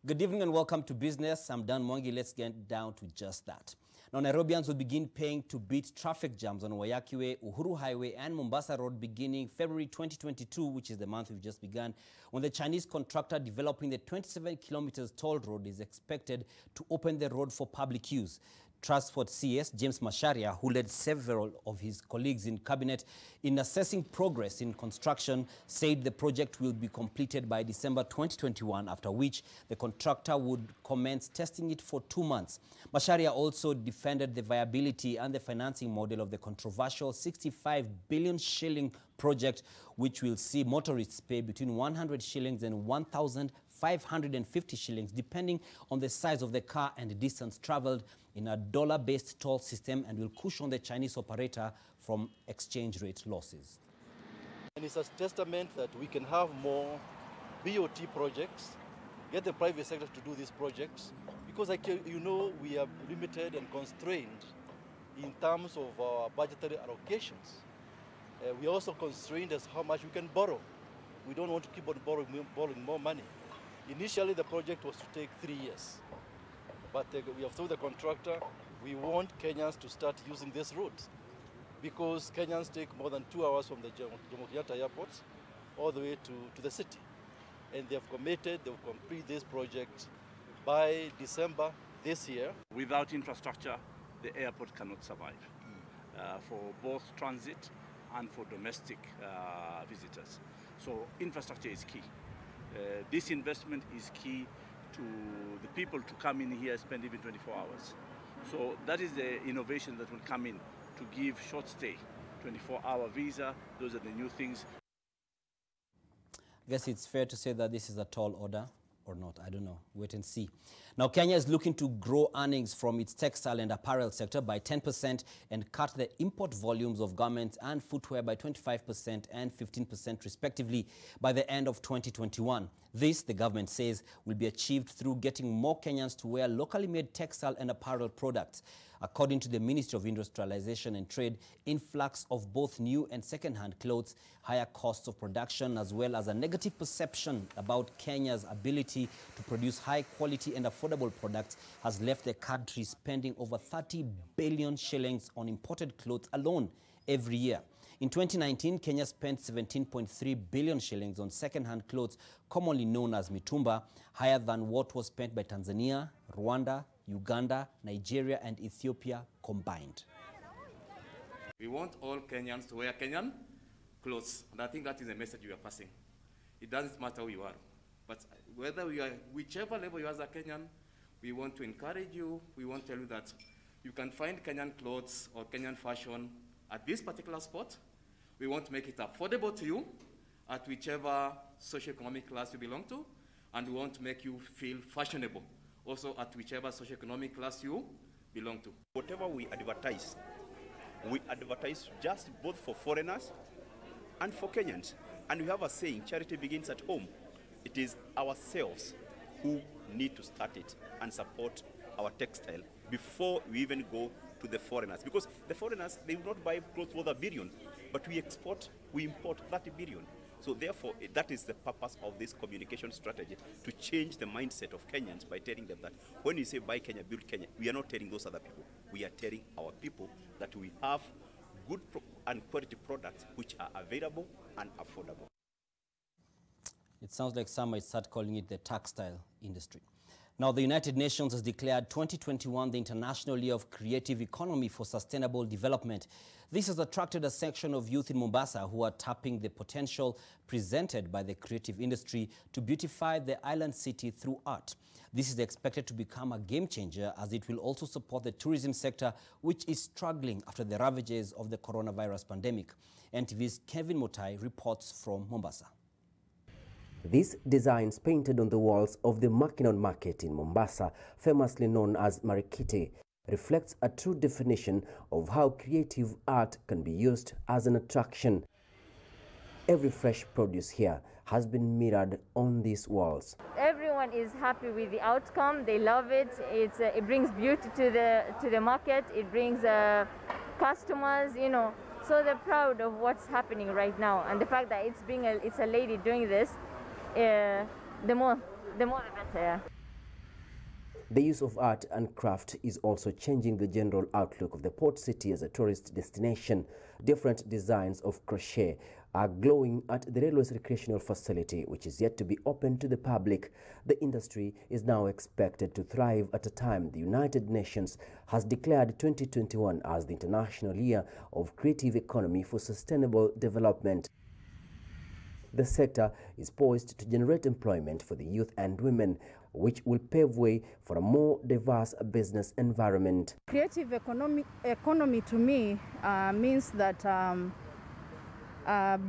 Good evening and welcome to Business. I'm Dan Mwangi. Let's get down to just that. Now, Nairobians will begin paying to beat traffic jams on Waiyaki Way, Uhuru Highway and Mombasa Road beginning February 2022, which is the month we've just begun, when the Chinese contractor developing the 27 kilometers toll road is expected to open the road for public use. Transport CS James Macharia, who led several of his colleagues in cabinet in assessing progress in construction, said the project will be completed by December 2021, after which the contractor would commence testing it for 2 months. Macharia also defended the viability and the financing model of the controversial 65 billion shilling project, which will see motorists pay between 100 shillings and 1,550 shillings, depending on the size of the car and the distance traveled, in a dollar-based toll system, and will cushion the Chinese operator from exchange rate losses. And it's a testament that we can have more BOT projects, get the private sector to do these projects, because you know we are limited and constrained in terms of our budgetary allocations. We are also constrained as how much we can borrow. We don't want to keep on borrowing more money. Initially, the project was to take 3 years. But we have told the contractor, we want Kenyans to start using this route, because Kenyans take more than 2 hours from the Jomo Kenyatta Airport all the way to the city. And they have committed, they will complete this project by December this year. Without infrastructure, the airport cannot survive for both transit and for domestic visitors. So infrastructure is key. This investment is key to the people to come in here, spend even 24 hours. So that is the innovation that will come in to give short stay, 24-hour visa. Those are the new things. I guess it's fair to say that this is a tall order, or not, I don't know, wait and see. Now, Kenya is looking to grow earnings from its textile and apparel sector by 10% and cut the import volumes of garments and footwear by 25% and 15% respectively by the end of 2021. This, the government says, will be achieved through getting more Kenyans to wear locally made textile and apparel products. According to the Ministry of Industrialization and Trade, influx of both new and second-hand clothes, higher costs of production, as well as a negative perception about Kenya's ability to produce high-quality and affordable products has left the country spending over 30 billion shillings on imported clothes alone every year. In 2019, Kenya spent 17.3 billion shillings on second-hand clothes, commonly known as mitumba, higher than what was spent by Tanzania, Rwanda, Uganda, Nigeria and Ethiopia combined. We want all Kenyans to wear Kenyan clothes, and I think that is the message we are passing. It doesn't matter who you are, but whether we are, whichever level you are as a Kenyan, we want to encourage you, we want to tell you that you can find Kenyan clothes or Kenyan fashion at this particular spot. We want to make it affordable to you at whichever socioeconomic class you belong to, and we want to make you feel fashionable also at whichever socioeconomic class you belong to. Whatever we advertise just both for foreigners and for Kenyans. And we have a saying, charity begins at home. It is ourselves who need to start it and support our textile before we even go to the foreigners. Because the foreigners, they will not buy clothes worth $1 billion, but we import 30 billion. So therefore, that is the purpose of this communication strategy, to change the mindset of Kenyans by telling them that when we say buy Kenya, build Kenya, we are not telling those other people. We are telling our people that we have good and quality products which are available and affordable. It sounds like some might start calling it the textile industry. Now, the United Nations has declared 2021 the International Year of Creative Economy for Sustainable Development. This has attracted a section of youth in Mombasa who are tapping the potential presented by the creative industry to beautify the island city through art. This is expected to become a game changer, as it will also support the tourism sector, which is struggling after the ravages of the coronavirus pandemic. NTV's Kevin Motai reports from Mombasa. These designs painted on the walls of the Makinon Market in Mombasa, famously known as Marikiti, reflects a true definition of how creative art can be used as an attraction. Every fresh produce here has been mirrored on these walls. Everyone is happy with the outcome. They love it. It brings beauty to the market. It brings customers, you know. So they're proud of what's happening right now, and the fact that it's a lady doing this, the more the better. The use of art and craft is also changing the general outlook of the port city as a tourist destination. Different designs of crochet are glowing at the railway's recreational facility, which is yet to be open to the public. The industry is now expected to thrive at a time the United Nations has declared 2021 as the International Year of Creative Economy for Sustainable Development. The sector is poised to generate employment for the youth and women, which will pave way for a more diverse business environment. Creative economy to me means that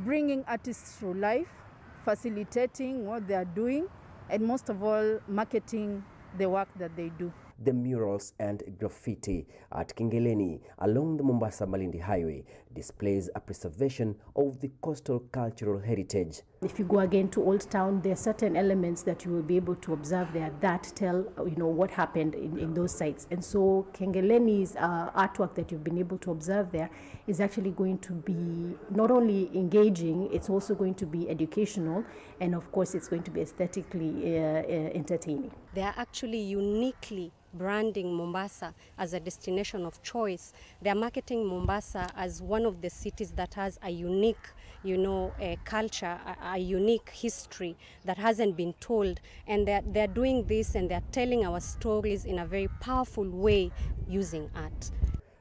bringing artists through life, facilitating what they are doing, and most of all, marketing the work that they do. The murals and graffiti at Kingeleni along the Mombasa-Malindi Highway displays a preservation of the coastal cultural heritage. If you go again to Old Town, there are certain elements that you will be able to observe there that tell, what happened in those sites. And so Kingeleni's artwork that you've been able to observe there is actually going to be not only engaging, it's also going to be educational, and of course it's going to be aesthetically entertaining. They are actually uniquely branding Mombasa as a destination of choice. They are marketing Mombasa as one of the cities that has a unique, culture, a unique history that hasn't been told. And they're doing this, and they're telling our stories in a very powerful way using art.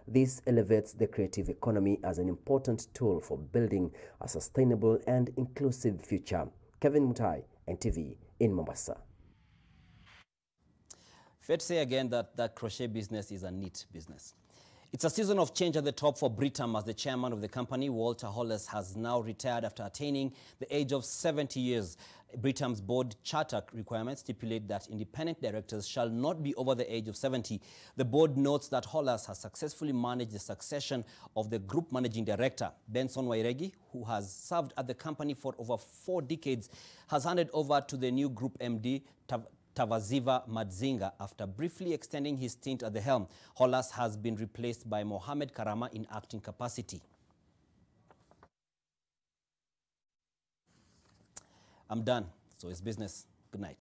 This elevates the creative economy as an important tool for building a sustainable and inclusive future. Kevin Mutai, NTV in Mombasa. Fair to say again that the crochet business is a neat business. It's a season of change at the top for Britam, as the chairman of the company, Walter Hollis, has now retired after attaining the age of 70 years. Britam's board charter requirements stipulate that independent directors shall not be over the age of 70. The board notes that Hollis has successfully managed the succession of the group managing director. Benson Wairegi, who has served at the company for over 4 decades, has handed over to the new group MD, Tavaziva Madzinga, after briefly extending his stint at the helm. Hollis has been replaced by Mohamed Karama in acting capacity. I'm done. So it's business. Good night.